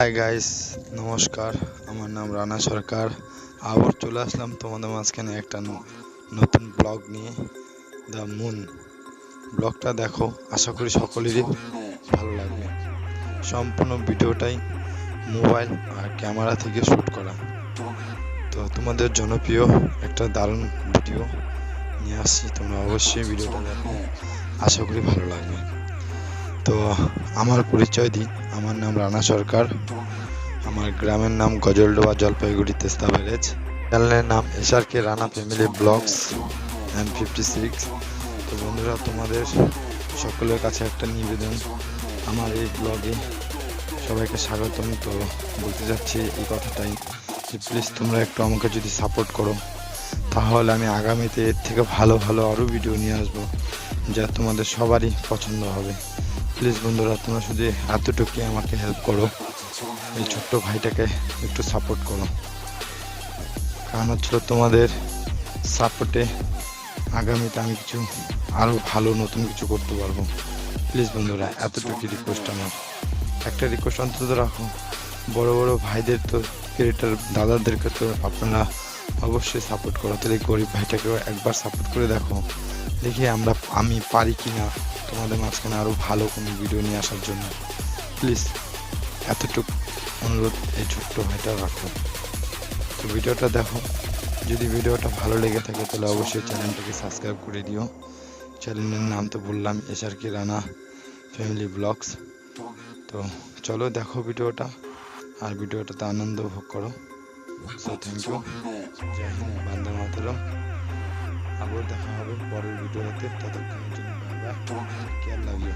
Hi guys, নমস্কার। আমার নাম রানা সরকার। আবার চলে আসলাম তোমাদের মাঝখানে একটা নতুন ব্লগ নিয়ে, দ্য মুন। ব্লগটা দেখো, আশা করি সকলেরই ভালো লাগবে। সম্পূর্ণ ভিডিওটাই মোবাইল আর ক্যামেরা থেকে শ্যুট করা। তো তোমাদের জনপ্রিয় একটা দারুণ ভিডিও নিয়ে আসছি, তোমরা অবশ্যই ভিডিওটা দেখো, আশা করি ভালো লাগবে। তো আমার পরিচয় দিই, আমার নাম রানা সরকার। আমার গ্রামের নাম গজলডোবা, জলপাইগুড়ি, তেস্তা ব্যারেজ। চ্যানেলের নাম SRK Rana family vlogs and 56। তো বন্ধুরা, তোমাদের সকলের কাছে একটা নিবেদন, আমার এই ব্লগে সবাইকে স্বাগতম। তো বলতে যাচ্ছি এই কথাটাই যে প্লিজ তোমরা একটু আমাকে যদি সাপোর্ট করো, তাহলে আমি আগামীতে এর থেকে ভালো ভালো আরও ভিডিও নিয়ে আসবো, যা তোমাদের সবারই পছন্দ হবে। প্লিজ বন্ধুরা, তোমরা শুধু এতটুকুই আমাকে হেল্প করো, এই ছোট্ট ভাইটাকে একটু সাপোর্ট করো। কারণ হচ্ছিল তোমাদের সাপোর্টে আগামীতে আমি কিছু আরও ভালো নতুন কিছু করতে পারবো। প্লিজ বন্ধুরা, এতটুকু রিকোয়েস্ট আমার। একটা রিকোয়েস্ট অন্তত রাখো, বড় বড় ভাইদের তো, ক্রিয়েটার দাদাদেরকে তো আপনারা অবশ্যই সাপোর্ট করো। তাহলে গরিব ভাইটাকেও একবার সাপোর্ট করে দেখো, দেখি আমি পারি কি না তোমাদের মাঝখানে আরও ভালো কোনো ভিডিও নিয়ে আসার জন্য। প্লিজ এতটুকু অনুরোধ এই ছোট্ট ভাইটা রাখো। তো ভিডিওটা দেখো, যদি ভিডিওটা ভালো লেগে থাকে তাহলে অবশ্যই চ্যানেলটাকে সাবস্ক্রাইব করে দিও। চ্যানেলের নাম তো বললাম, SRK রানা ফ্যামিলি ব্লগস। তো চলো দেখো ভিডিওটা, আর ভিডিওটাতে আনন্দ ভোগ করো। সো থ্যাংক ইউ, জয় হিন্দ, বন্দে মাতরম। আবার দেখা হবে পরের ভিডিওতে, ততক্ষণের জন্য bye bye, care, love you.